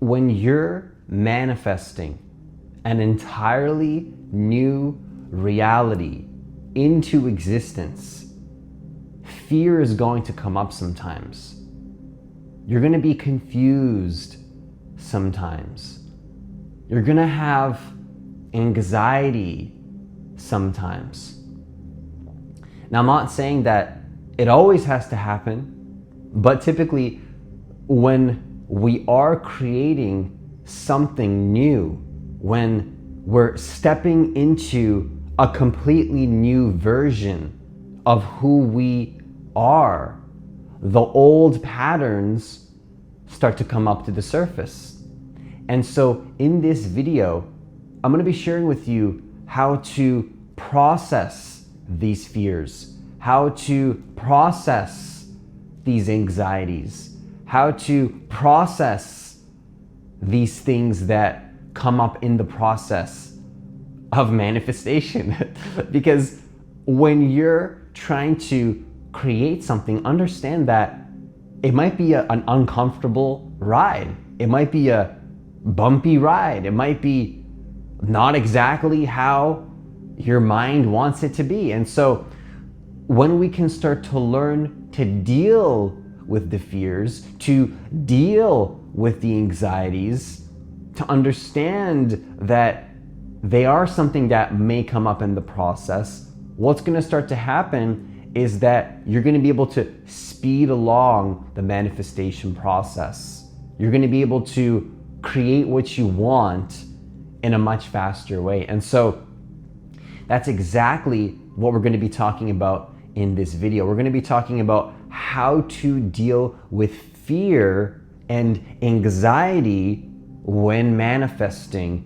when you're manifesting an entirely new reality into existence, fear is going to come up sometimes. You're going to be confused sometimes. You're going to have anxiety sometimes. Now, I'm not saying that it always has to happen, but typically when we are creating something new, when we're stepping into a completely new version of who we are, the old patterns start to come up to the surface. And so in this video, I'm going to be sharing with you how to process these fears, how to process these anxieties, how to process these things that come up in the process of manifestation. Because when you're trying to create something, understand that it might be an uncomfortable ride. It might be a bumpy ride. It might be not exactly how your mind wants it to be. And so when we can start to learn to deal with the fears, to deal with the anxieties, to understand that they are something that may come up in the process, what's going to start to happen is that you're going to be able to speed along the manifestation process. You're going to be able to create what you want in a much faster way. And so that's exactly what we're going to be talking about in this video. We're going to be talking about how to deal with fear and anxiety when manifesting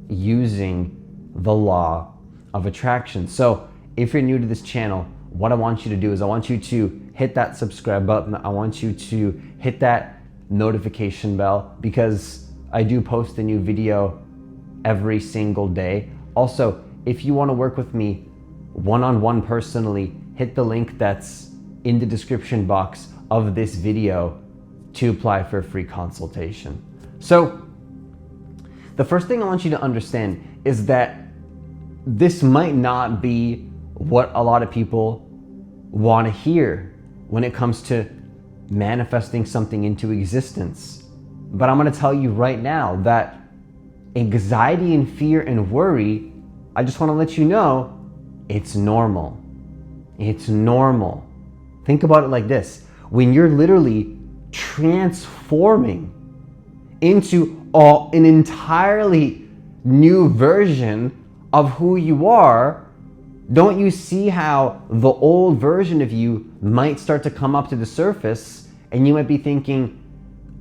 using the law of attraction. So if you're new to this channel, what I want you to do is I want you to hit that subscribe button. I want you to hit that notification bell because I do post a new video every single day. Also, if you want to work with me one-on-one personally, hit the link that's in the description box of this video to apply for a free consultation. So the first thing I want you to understand is that this might not be what a lot of people want to hear when it comes to manifesting something into existence. But I'm going to tell you right now that anxiety and fear and worry, I just want to let you know, it's normal. It's normal. Think about it like this. When you're literally transforming into an entirely new version of who you are, don't you see how the old version of you might start to come up to the surface, and you might be thinking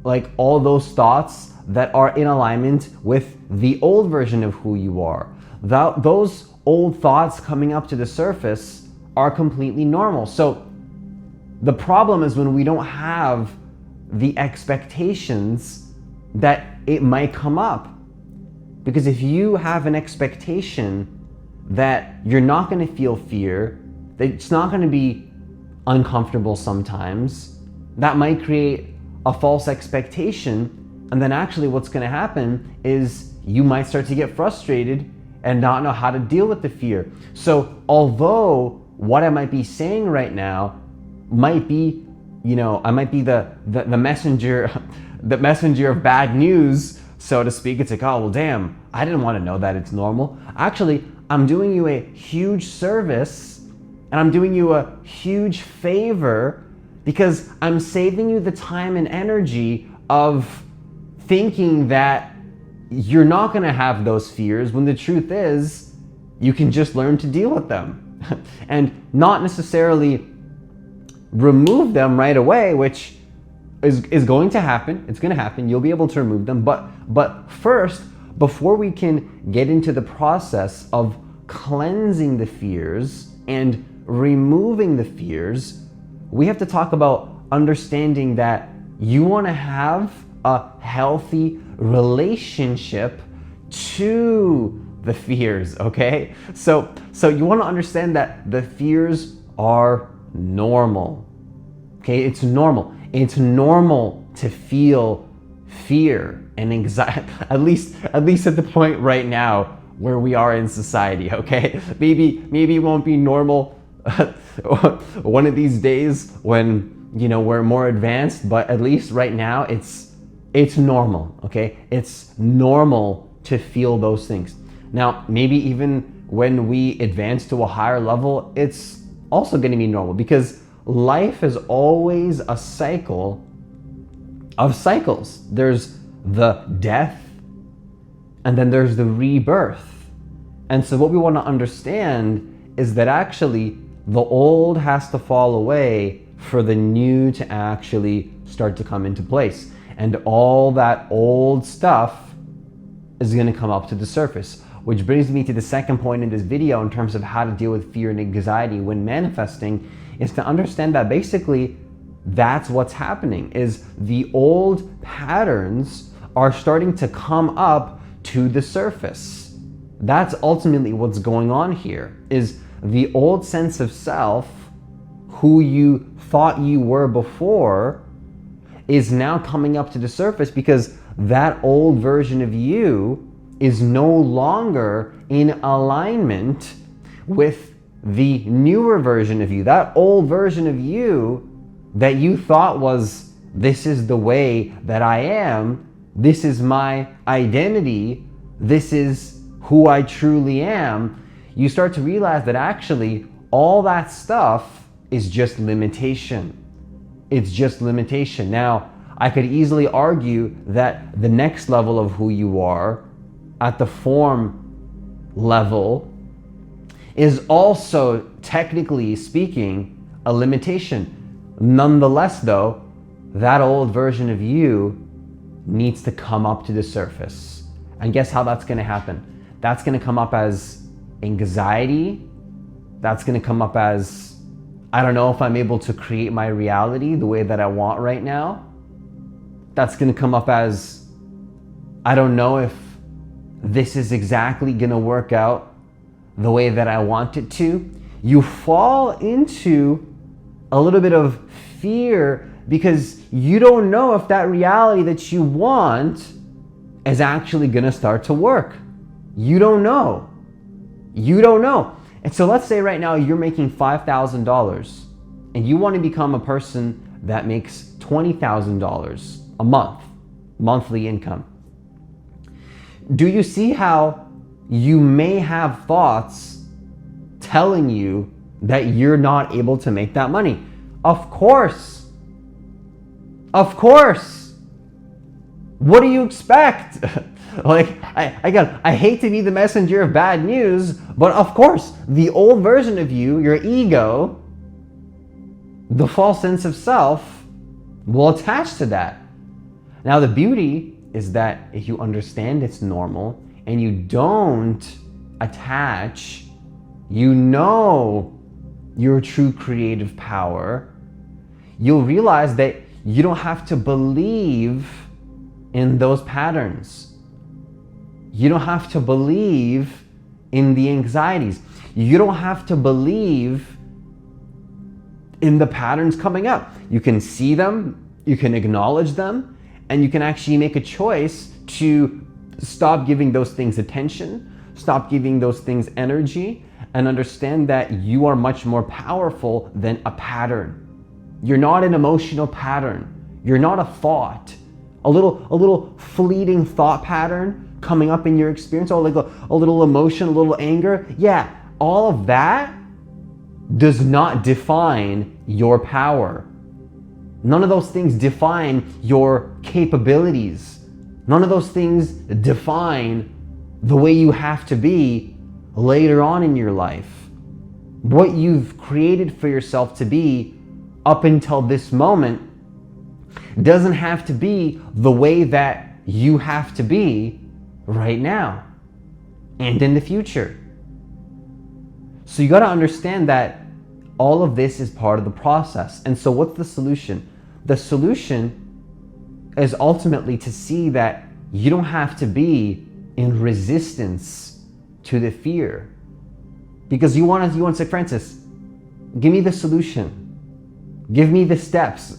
like all those thoughts that are in alignment with the old version of who you are. Those old thoughts coming up to the surface are completely normal. So the problem is when we don't have the expectations that it might come up. Because if you have an expectation that you're not going to feel fear, that it's not going to be uncomfortable sometimes, that might create a false expectation. And then actually what's going to happen is you might start to get frustrated and not know how to deal with the fear. So although what I might be saying right now might be, I might be the messenger, the messenger of bad news, so to speak. It's like, oh, well, damn, I didn't want to know that it's normal. Actually, I'm doing you a huge service and I'm doing you a huge favor because I'm saving you the time and energy of thinking that you're not going to have those fears when the truth is you can just learn to deal with them and not necessarily remove them right away, which is going to happen. It's going to happen. You'll be able to remove them. But first, before we can get into the process of cleansing the fears and removing the fears, we have to talk about understanding that you want to have a healthy relationship to the fears, okay? So you want to understand that the fears are normal, okay? It's normal. It's normal to feel fear and anxiety, at least at the point right now where we are in society, okay? Maybe it won't be normal one of these days when, you know, we're more advanced, but at least right now it's normal, okay? It's normal to feel those things. Now, maybe even when we advance to a higher level, it's also going to be normal, because life is always a cycle of cycles. There's the death, and then there's the rebirth. And so what we want to understand is that actually the old has to fall away for the new to actually start to come into place. And all that old stuff is going to come up to the surface. Which brings me to the second point in this video in terms of how to deal with fear and anxiety when manifesting, is to understand that basically that's what's happening, is the old patterns are starting to come up to the surface. That's ultimately what's going on here, is the old sense of self, who you thought you were before, is now coming up to the surface because that old version of you is no longer in alignment with the newer version of you. That old version of you that you thought was, this is the way that I am, this is my identity, this is who I truly am, you start to realize that actually all that stuff is just limitation. It's just limitation. Now, I could easily argue that the next level of who you are, at the form level, is also, technically speaking, a limitation. Nonetheless though, that old version of you needs to come up to the surface. And guess how that's gonna happen? That's gonna come up as anxiety. That's gonna come up as, I don't know if I'm able to create my reality the way that I want right now. That's gonna come up as, I don't know if this is exactly gonna work out the way that I want it to. You fall into a little bit of fear because you don't know if that reality that you want is actually gonna start to work. You don't know. You don't know. And so let's say right now you're making $5,000 and you want to become a person that makes $20,000 a month, monthly income. Do you see how you may have thoughts telling you that you're not able to make that money? Of course. Of course. What do you expect? I hate to be the messenger of bad news, but of course, the old version of you, your ego, the false sense of self, will attach to that. Now, the beauty is that if you understand it's normal and you don't attach, you know your true creative power, you'll realize that you don't have to believe in those patterns. You don't have to believe in the anxieties. You don't have to believe in the patterns coming up. You can see them, you can acknowledge them, and you can actually make a choice to stop giving those things attention, stop giving those things energy, and understand that you are much more powerful than a pattern. You're not an emotional pattern. You're not a thought. A little fleeting thought pattern coming up in your experience, or like a little emotion, a little anger. Yeah, all of that does not define your power. None of those things define your capabilities. None of those things define the way you have to be later on in your life. What you've created for yourself to be up until this moment doesn't have to be the way that you have to be right now and in the future. So you got to understand that all of this is part of the process. And so what's the solution? The solution is ultimately to see that you don't have to be in resistance to the fear. Because you want to say, Francis, give me the solution. Give me the steps.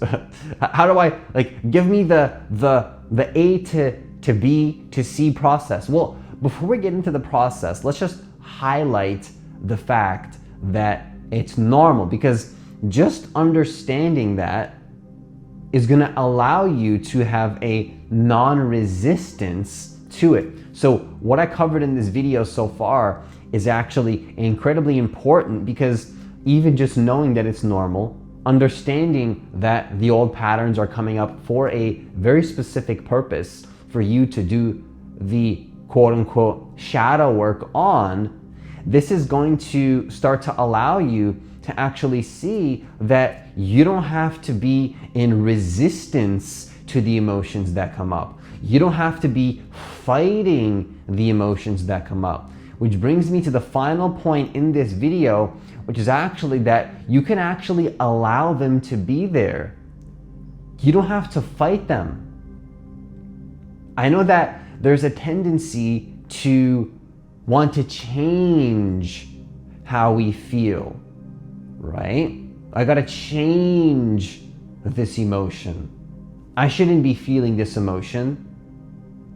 How do I, give me the the A to B to C process? Well, before we get into the process, let's just highlight the fact that it's normal, because just understanding that is going to allow you to have a non-resistance to it. So what I covered in this video so far is actually incredibly important, because even just knowing that it's normal, understanding that the old patterns are coming up for a very specific purpose for you to do the quote unquote shadow work on, this is going to start to allow you to actually see that you don't have to be in resistance to the emotions that come up. You don't have to be fighting the emotions that come up. Which brings me to the final point in this video, which is actually that you can actually allow them to be there. You don't have to fight them. I know that there's a tendency to want to change how we feel, right? I gotta change this emotion. I shouldn't be feeling this emotion.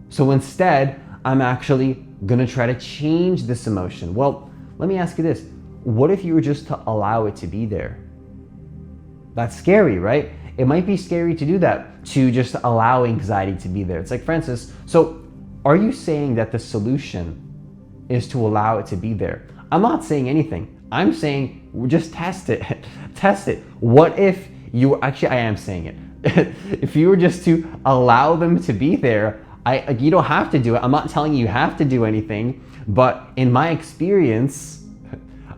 So instead, I'm actually gonna try to change this emotion. Well, let me ask you this. What if you were just to allow it to be there? That's scary, right? It might be scary to do that, to just allow anxiety to be there. It's like, Francis, so are you saying that the solution is to allow it to be there? I'm not saying anything. I'm saying just test it. Test it. What if you were, actually I am saying it. If you were just to allow them to be there, you don't have to do it. I'm not telling you have to do anything, but in my experience,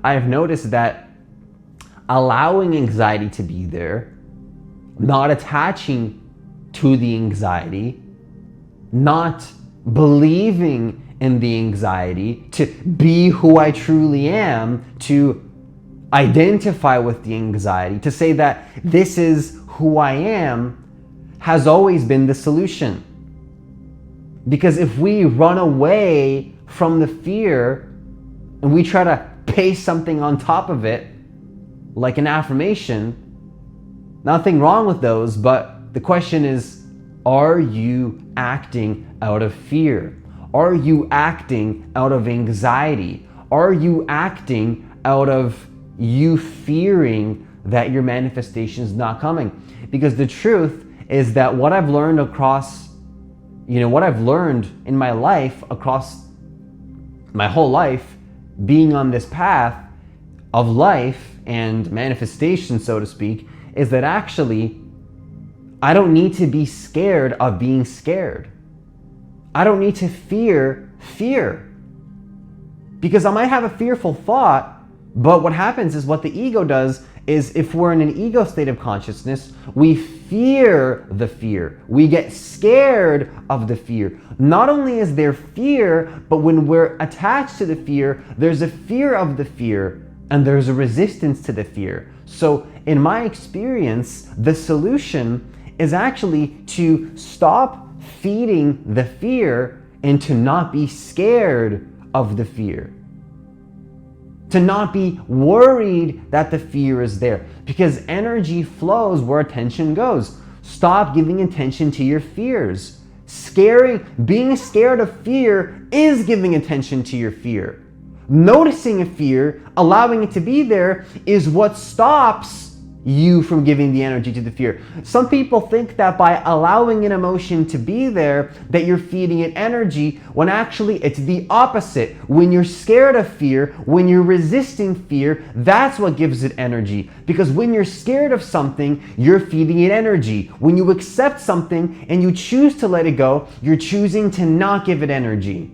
I've noticed that allowing anxiety to be there, not attaching to the anxiety, not believing in the anxiety, to be who I truly am, to identify with the anxiety, to say that this is who I am, has always been the solution. Because if we run away from the fear and we try to paste something on top of it, like an affirmation, nothing wrong with those, but the question is, are you acting out of fear? Are you acting out of anxiety? Are you acting out of you fearing that your manifestation is not coming? Because the truth is that what I've learned what I've learned in my life, across my whole life, being on this path of life and manifestation, so to speak, is that actually I don't need to be scared of being scared. I don't need to fear fear. Because I might have a fearful thought, but what happens is, what the ego does is, if we're in an ego state of consciousness, we fear the fear. We get scared of the fear. Not only is there fear, but when we're attached to the fear, there's a fear of the fear and there's a resistance to the fear. So in my experience, the solution is actually to stop feeding the fear and to not be scared of the fear. To not be worried that the fear is there, because energy flows where attention goes. Stop giving attention to your fears. Being scared of fear is giving attention to your fear. Noticing a fear, allowing it to be there, is what stops you from giving the energy to the fear. Some people think that by allowing an emotion to be there, that you're feeding it energy, when actually it's the opposite. When you're scared of fear, when you're resisting fear, that's what gives it energy. Because when you're scared of something, you're feeding it energy. When you accept something and you choose to let it go, you're choosing to not give it energy.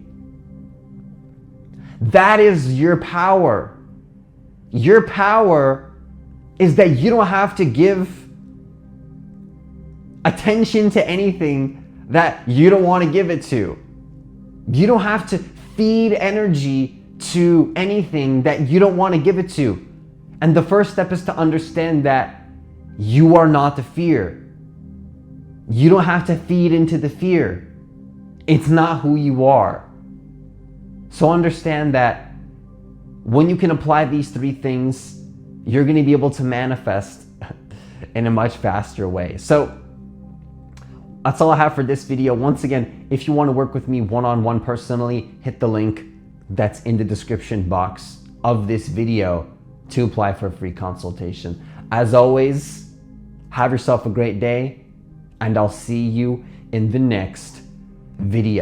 That is your power. Your power is that you don't have to give attention to anything that you don't want to give it to. You don't have to feed energy to anything that you don't want to give it to. And the first step is to understand that you are not the fear. You don't have to feed into the fear. It's not who you are. So understand that when you can apply these three things, you're going to be able to manifest in a much faster way. So That's all I have for this video. Once again, if you want to work with me one-on-one personally, hit the link that's in the description box of this video to apply for a free consultation. As always, have yourself a great day, and I'll see you in the next video.